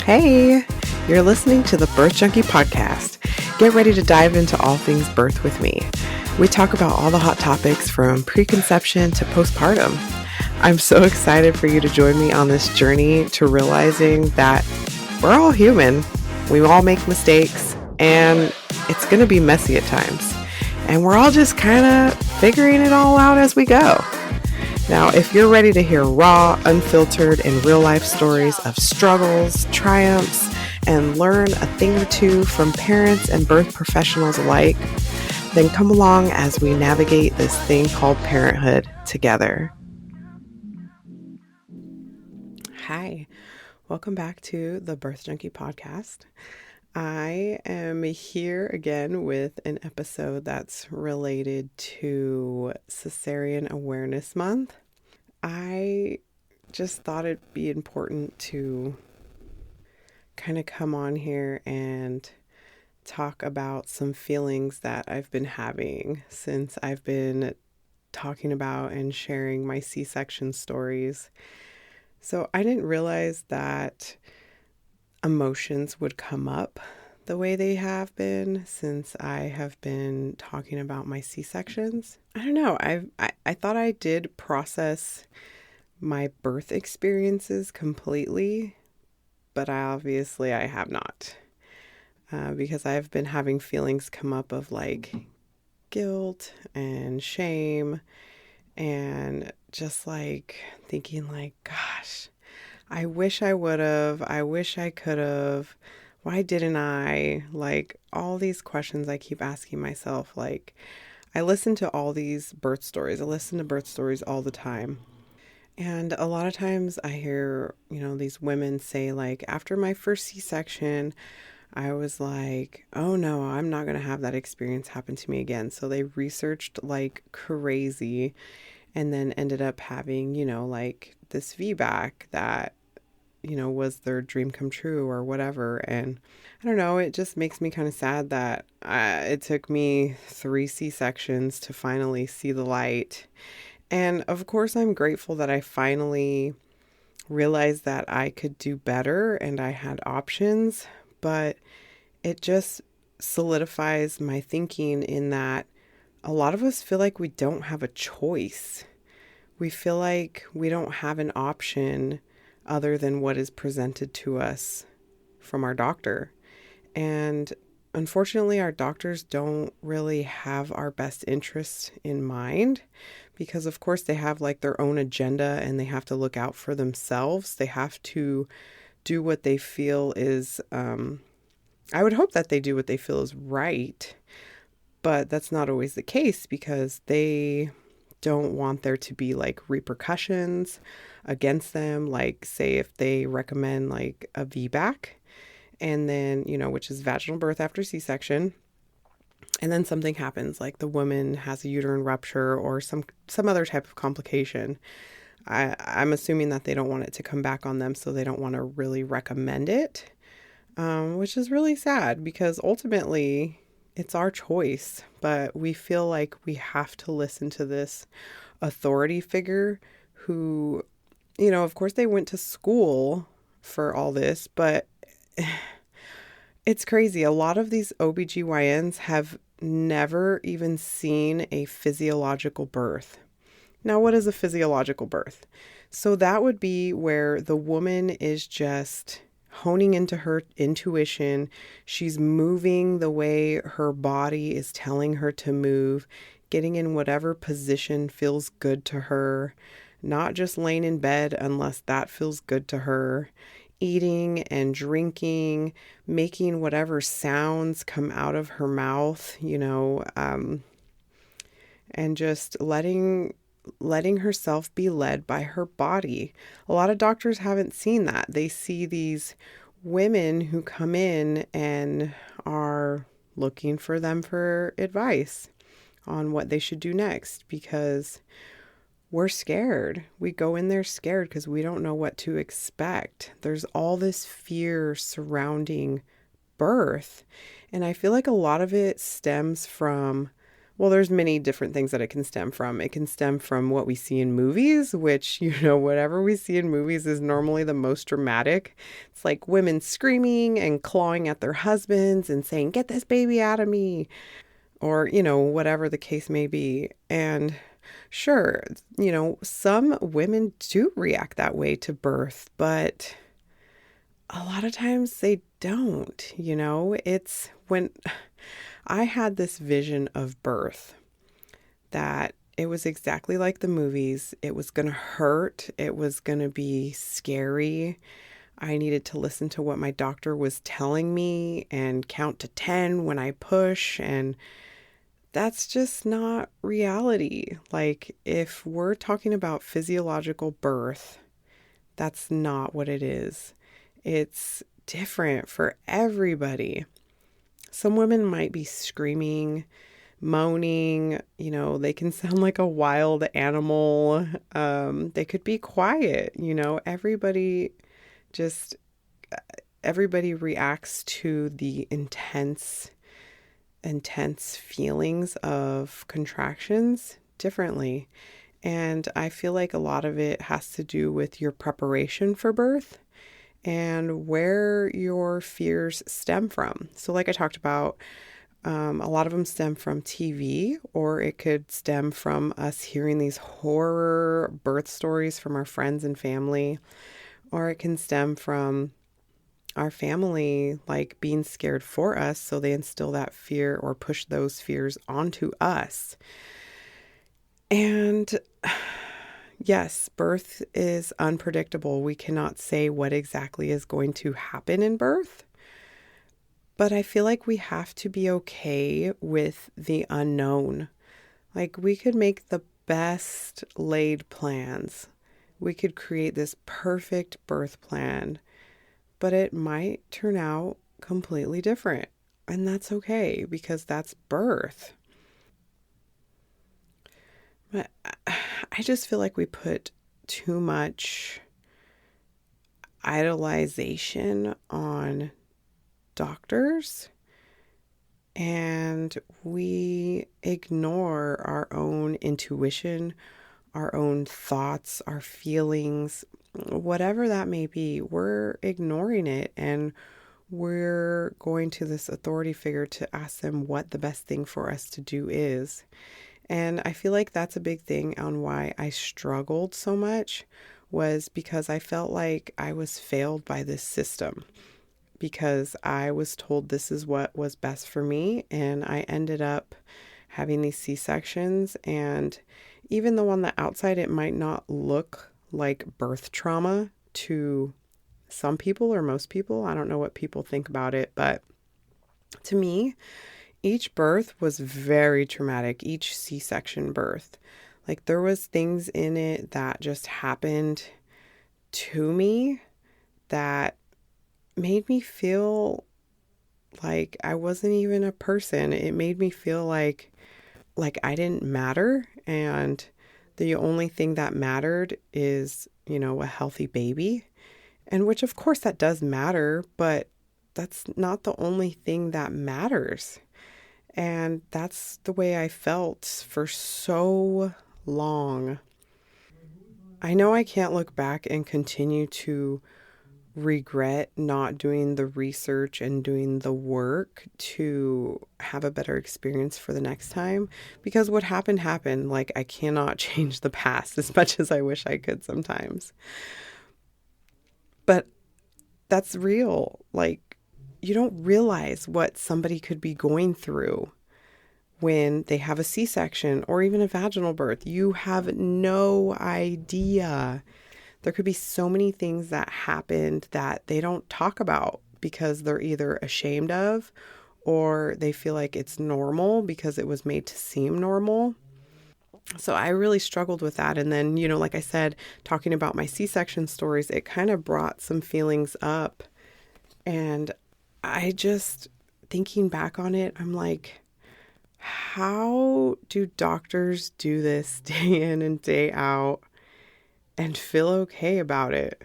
Hey, you're listening to the Birth Junkie podcast. Get ready to dive into all things birth with me. We talk about all the hot topics from preconception to postpartum. I'm so excited for you to join me on this journey to realizing that we're all human. We all make mistakes and it's going to be messy at times. And we're all just kind of figuring it all out as we go. Now, if you're ready to hear raw, unfiltered, and real-life stories of struggles, triumphs, and learn a thing or two from parents and birth professionals alike, then come along as we navigate this thing called parenthood together. Hi, welcome back to the Birth Junkie podcast. I am here again with an episode that's related to Cesarean Awareness Month. I just thought it'd be important to kind of come on here and talk about some feelings that I've been having since I've been talking about and sharing my C-section stories. So I didn't realize that emotions would come up the way they have been since I have been talking about my C-sections. I don't know. I thought I did process my birth experiences completely, but obviously I have not, because I've been having feelings come up of like guilt and shame and just like thinking like, gosh, I wish I would have, I wish I could have, why didn't I? Like all these questions I keep asking myself. Like I listen to all these birth stories. I listen to birth stories all the time. And a lot of times I hear, these women say like, after my first C-section, I was like, oh no, I'm not going to have that experience happen to me again. So they researched like crazy and then ended up having, like this VBAC that, was their dream come true or whatever. And I don't know, it just makes me kind of sad that it took me 3 C-sections to finally see the light. And of course, I'm grateful that I finally realized that I could do better and I had options, but it just solidifies my thinking in that a lot of us feel like we don't have a choice. We feel like we don't have an option other than what is presented to us from our doctor. And unfortunately, our doctors don't really have our best interests in mind because, of course, they have like their own agenda and they have to look out for themselves. They have to do what they feel is, I would hope that they do what they feel is right, but that's not always the case because they don't want there to be like repercussions against them. Like say if they recommend like a VBAC and then, which is vaginal birth after C-section, and then something happens, like the woman has a uterine rupture or some other type of complication. I'm assuming that they don't want it to come back on them, so they don't want to really recommend it, which is really sad because ultimately it's our choice, but we feel like we have to listen to this authority figure who, of course they went to school for all this, but it's crazy. A lot of these OBGYNs have never even seen a physiological birth. Now, what is a physiological birth? So that would be where the woman is just honing into her intuition. She's moving the way her body is telling her to move, getting in whatever position feels good to her, not just laying in bed unless that feels good to her, eating and drinking, making whatever sounds come out of her mouth, and just letting herself be led by her body. A lot of doctors haven't seen that. They see these women who come in and are looking for them for advice on what they should do next because we're scared. We go in there scared because we don't know what to expect. There's all this fear surrounding birth. And I feel like a lot of it stems from Well, there's many different things that it can stem from. It can stem from what we see in movies, which, whatever we see in movies is normally the most dramatic. It's like women screaming and clawing at their husbands and saying, "Get this baby out of me," or, whatever the case may be. And sure, some women do react that way to birth, but a lot of times they don't. It's when I had this vision of birth that it was exactly like the movies. It was going to hurt. It was going to be scary. I needed to listen to what my doctor was telling me and count to 10 when I push. And that's just not reality. Like, if we're talking about physiological birth, that's not what it is. It's different for everybody. Some women might be screaming, moaning, they can sound like a wild animal. They could be quiet, just, everybody reacts to the intense feelings of contractions differently. And I feel like a lot of it has to do with your preparation for birth and where your fears stem from. So like I talked about, a lot of them stem from TV, or it could stem from us hearing these horror birth stories from our friends and family, or it can stem from our family like being scared for us, so they instill that fear or push those fears onto us. And yes, birth is unpredictable. We cannot say what exactly is going to happen in birth. But I feel like we have to be okay with the unknown. Like, we could make the best laid plans. We could create this perfect birth plan, but it might turn out completely different. And that's okay, because that's birth. But I just feel like we put too much idolization on doctors, and we ignore our own intuition, our own thoughts, our feelings, whatever that may be. We're ignoring it, and we're going to this authority figure to ask them what the best thing for us to do is. And I feel like that's a big thing on why I struggled so much, was because I felt like I was failed by this system, because I was told this is what was best for me, and I ended up having these C-sections. And even though on the outside it might not look like birth trauma to some people or most people, I don't know what people think about it, but to me, each birth was very traumatic, each C-section birth. Like, there was things in it that just happened to me that made me feel like I wasn't even a person. It made me feel like I didn't matter, and the only thing that mattered is, a healthy baby. And which, of course, that does matter, but that's not the only thing that matters. And that's the way I felt for so long. I know I can't look back and continue to regret not doing the research and doing the work to have a better experience for the next time, because what happened happened. Like, I cannot change the past as much as I wish I could sometimes. But that's real. Like, you don't realize what somebody could be going through when they have a C-section or even a vaginal birth. You have no idea. There could be so many things that happened that they don't talk about because they're either ashamed of, or they feel like it's normal because it was made to seem normal. So I really struggled with that. And then, like I said, talking about my C-section stories, it kind of brought some feelings up. And I just, thinking back on it, I'm like, how do doctors do this day in and day out and feel okay about it?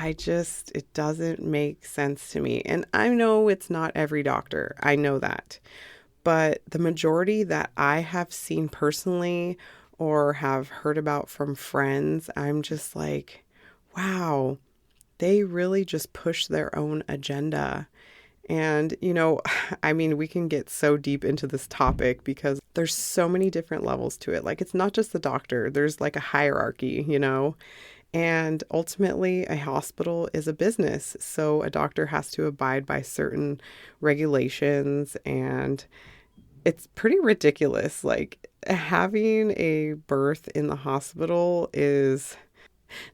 It doesn't make sense to me. And I know it's not every doctor. I know that. But the majority that I have seen personally or have heard about from friends, I'm just like, wow, they really just push their own agenda. And, I mean, we can get so deep into this topic because there's so many different levels to it. Like, it's not just the doctor, there's like a hierarchy. And ultimately, a hospital is a business. So a doctor has to abide by certain regulations, and it's pretty ridiculous. Like, having a birth in the hospital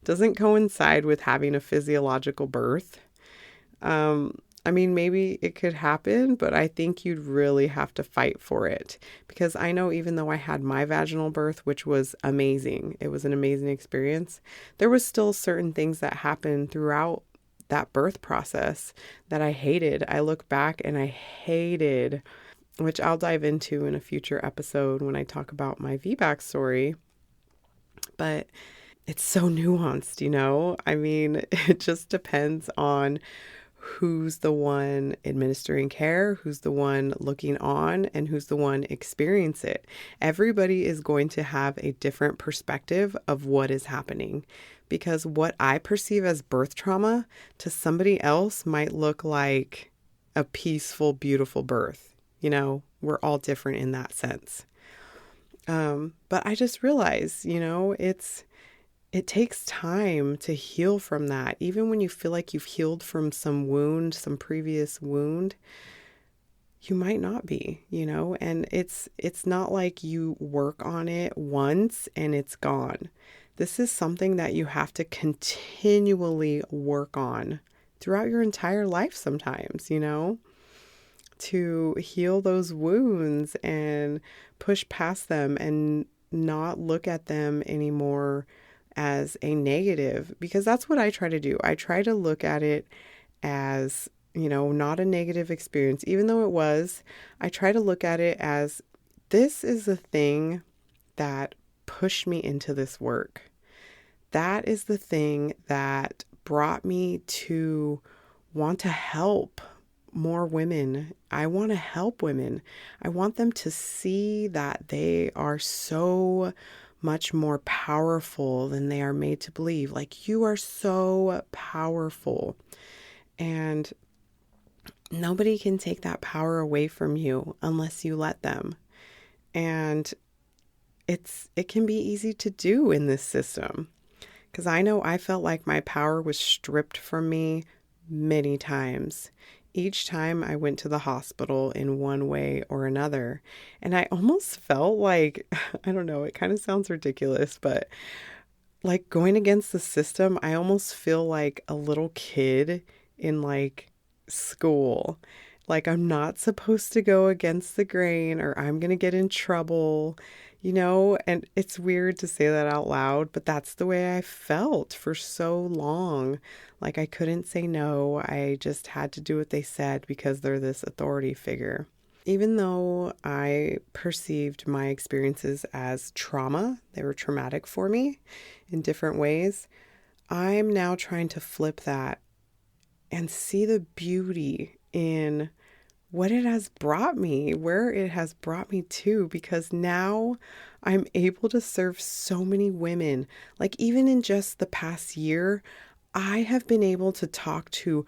doesn't coincide with having a physiological birth. I mean, maybe it could happen, but I think you'd really have to fight for it, because I know even though I had my vaginal birth, which was amazing, it was an amazing experience, there was still certain things that happened throughout that birth process that I hated. I look back and I hated, which I'll dive into in a future episode when I talk about my VBAC story. But it's so nuanced. I mean, it just depends on who's the one administering care, who's the one looking on, and who's the one experiencing it. Everybody is going to have a different perspective of what is happening, because what I perceive as birth trauma to somebody else might look like a peaceful, beautiful birth. We're all different in that sense. But I just realized, it takes time to heal from that. Even when you feel like you've healed from some wound, some previous wound, you might not be, and it's not like you work on it once and it's gone. This is something that you have to continually work on throughout your entire life sometimes, to heal those wounds and push past them and not look at them anymore as a negative, because that's what I try to do. I try to look at it as, not a negative experience, even though it was. I try to look at it as, this is the thing that pushed me into this work. That is the thing that brought me to want to help more women. I want to help women. I want them to see that they are so much more powerful than they are made to believe. Like, you are so powerful, and nobody can take that power away from you unless you let them. And it can be easy to do in this system, because I know I felt like my power was stripped from me many times. Each time I went to the hospital in one way or another. And I almost felt like, I don't know, it kind of sounds ridiculous, but like going against the system, I almost feel like a little kid in like school. Like, I'm not supposed to go against the grain or I'm going to get in trouble, and it's weird to say that out loud, but that's the way I felt for so long. Like, I couldn't say no. I just had to do what they said because they're this authority figure. Even though I perceived my experiences as trauma, they were traumatic for me in different ways, I'm now trying to flip that and see the beauty in what it has brought me, where it has brought me to, because now I'm able to serve so many women. Like, even in just the past year, I have been able to talk to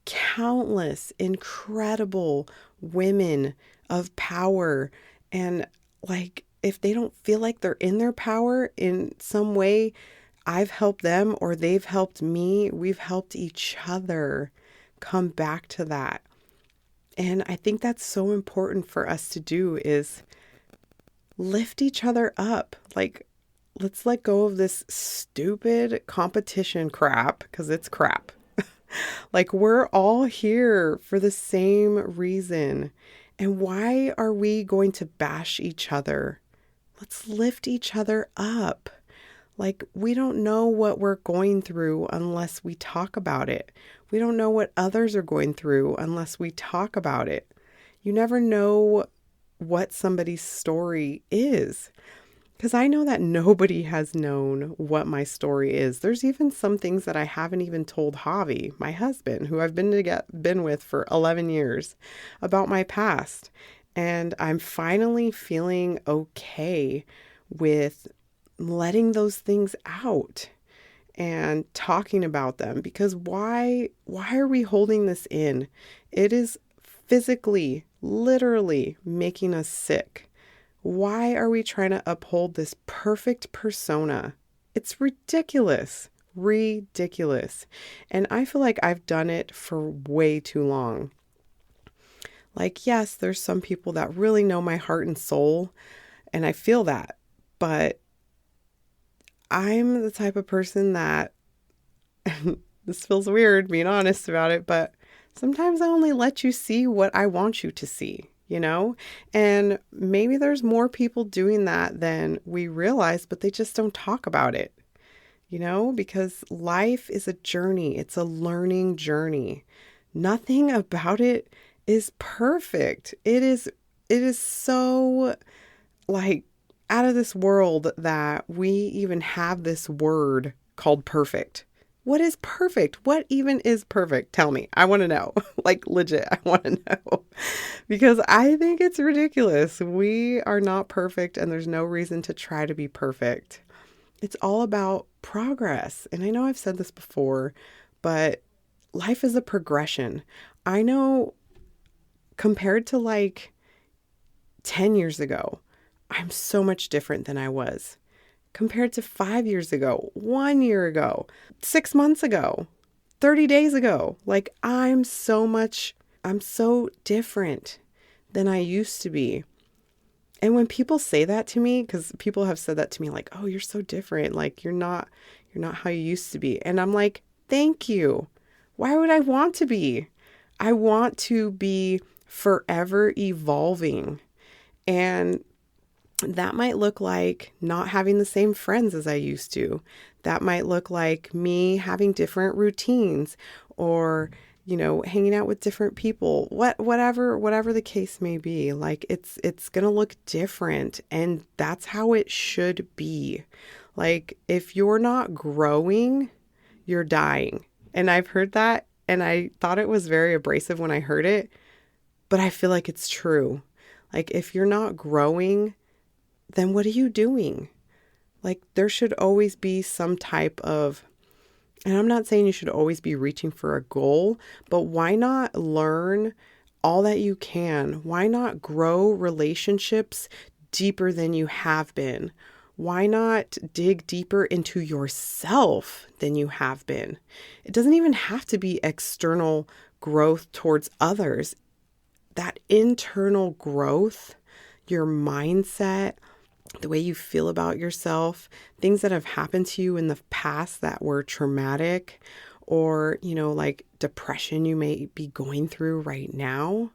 countless incredible women of power. And like, if they don't feel like they're in their power in some way, I've helped them or they've helped me. We've helped each other come back to that. And I think that's so important for us to do, is lift each other up. Like, let's let go of this stupid competition crap, because it's crap. Like, we're all here for the same reason. And why are we going to bash each other? Let's lift each other up. Like, we don't know what we're going through unless we talk about it. We don't know what others are going through unless we talk about it. You never know what somebody's story is. Because I know that nobody has known what my story is. There's even some things that I haven't even told Javi, my husband, who I've been with for 11 years, about my past. And I'm finally feeling okay with letting those things out and talking about them, because why are we holding this in? It is physically, literally making us sick. Why are we trying to uphold this perfect persona? It's ridiculous. Ridiculous. And I feel like I've done it for way too long. Like, yes, there's some people that really know my heart and soul, and I feel that. But I'm the type of person that, this feels weird being honest about it, but sometimes I only let you see what I want you to see, you know? And maybe there's more people doing that than we realize, but they just don't talk about it, you know? Because life is a journey, it's a learning journey. Nothing about it is perfect. It is so like out of this world that we even have this word called perfect. What is perfect? What even is perfect? Tell me. I want to know. Like legit, I want to know. Because I think it's ridiculous. We are not perfect and there's no reason to try to be perfect. It's all about progress. And I know I've said this before, but life is a progression. I know compared to like 10 years ago, I'm so much different than I was. Compared to 5 years ago, 1 year ago, 6 months ago, 30 days ago. Like I'm so different than I used to be. And when people say that to me, because people have said that to me, like, oh, you're so different. Like you're not how you used to be. And I'm like, thank you. Why would I want to be? I want to be forever evolving. And that might look like not having the same friends as I used to. That might look like me having different routines or, hanging out with different people. Whatever the case may be. Like it's going to look different, and that's how it should be. Like if you're not growing, you're dying. And I've heard that, and I thought it was very abrasive when I heard it, but I feel like it's true. Like if you're not growing, then what are you doing? Like there should always be some type of, and I'm not saying you should always be reaching for a goal, but why not learn all that you can? Why not grow relationships deeper than you have been? Why not dig deeper into yourself than you have been? It doesn't even have to be external growth towards others. That internal growth, your mindset, the way you feel about yourself, things that have happened to you in the past that were traumatic, or, like depression you may be going through right now.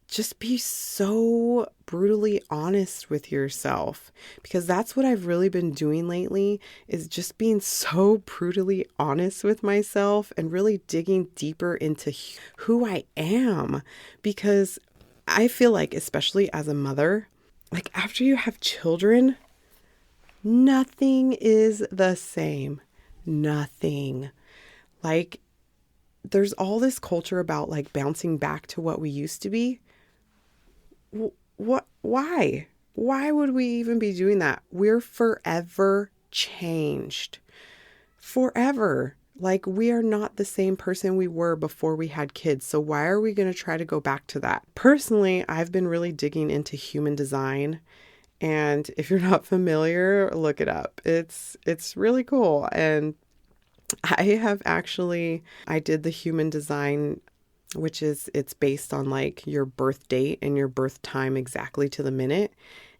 Just be so brutally honest with yourself, because that's what I've really been doing lately, is just being so brutally honest with myself and really digging deeper into who I am. Because I feel like, especially as a mother, like after you have children, nothing is the same. Nothing. Like there's all this culture about like bouncing back to what we used to be. Why? Why would we even be doing that? We're forever changed. Forever. Like we are not the same person we were before we had kids. So why are we going to try to go back to that? Personally, I've been really digging into human design. And if you're not familiar, look it up. It's really cool. And I did the human design, which is, it's based on like your birth date and your birth time exactly to the minute.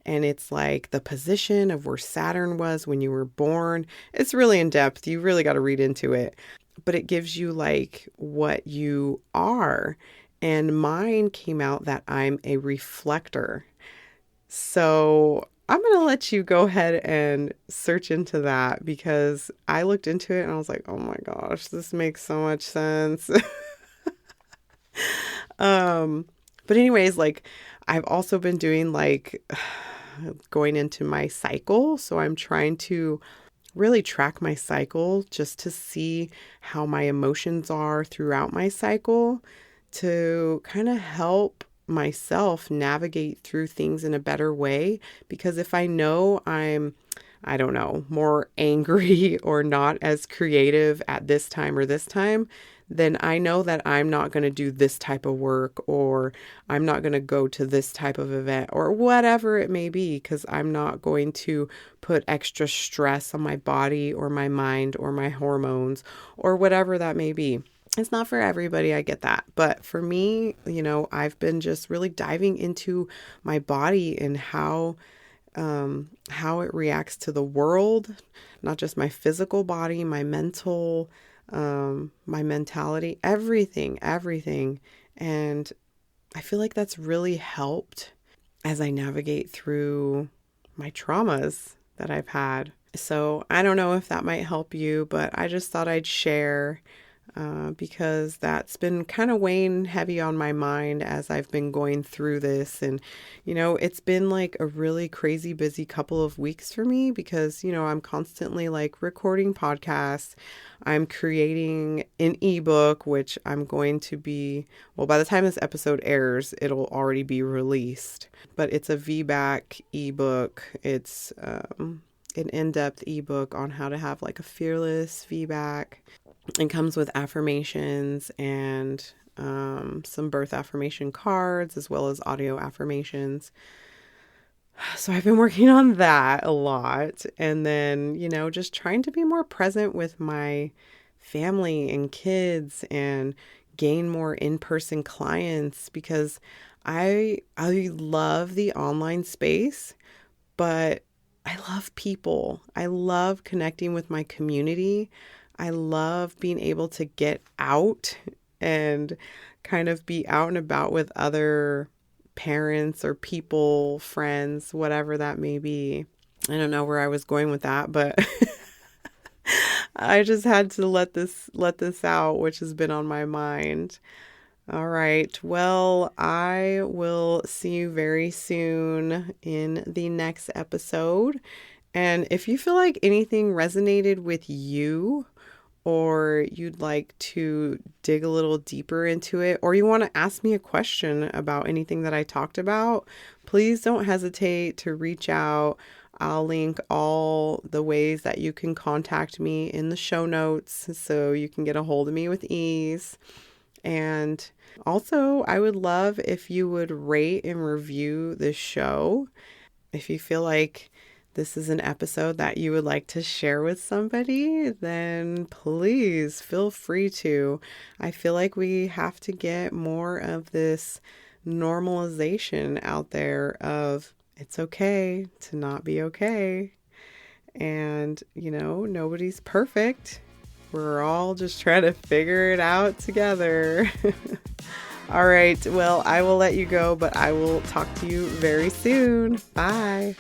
And it's like the position of where Saturn was when you were born. It's really in depth. You really got to read into it. But it gives you like what you are. And mine came out that I'm a reflector. So I'm going to let you go ahead and search into that, because I looked into it and I was like, oh my gosh, this makes so much sense. But anyways, like I've also been doing like going into my cycle. So I'm trying to really track my cycle just to see how my emotions are throughout my cycle, to kind of help myself navigate through things in a better way. Because if I know I don't know, more angry or not as creative at this time or this time, then I know that I'm not going to do this type of work, or I'm not going to go to this type of event, or whatever it may be, because I'm not going to put extra stress on my body or my mind or my hormones or whatever that may be. It's not for everybody, I get that. But for me, I've been just really diving into my body and how it reacts to the world, not just my physical body, my mental, my mentality, everything. And I feel like that's really helped as I navigate through my traumas that I've had. So I don't know if that might help you, but I just thought I'd share because that's been kind of weighing heavy on my mind as I've been going through this. And, it's been like a really crazy busy couple of weeks for me because, I'm constantly like recording podcasts. I'm creating an ebook, which I'm going to be, well, by the time this episode airs, it'll already be released. But it's a VBAC ebook. It's an in-depth ebook on how to have like a fearless VBAC. It comes with affirmations and some birth affirmation cards, as well as audio affirmations. So I've been working on that a lot. And then, just trying to be more present with my family and kids and gain more in-person clients, because I love the online space, but I love people. I love connecting with my community. I love being able to get out and kind of be out and about with other parents or people, friends, whatever that may be. I don't know where I was going with that, but I just had to let this out, which has been on my mind. All right. Well, I will see you very soon in the next episode. And if you feel like anything resonated with you, or you'd like to dig a little deeper into it, or you want to ask me a question about anything that I talked about, please don't hesitate to reach out. I'll link all the ways that you can contact me in the show notes so you can get a hold of me with ease. And also, I would love if you would rate and review this show. If you feel like this is an episode that you would like to share with somebody, then please feel free to. I feel like we have to get more of this normalization out there of it's okay to not be okay. And, nobody's perfect. We're all just trying to figure it out together. All right. Well, I will let you go, but I will talk to you very soon. Bye.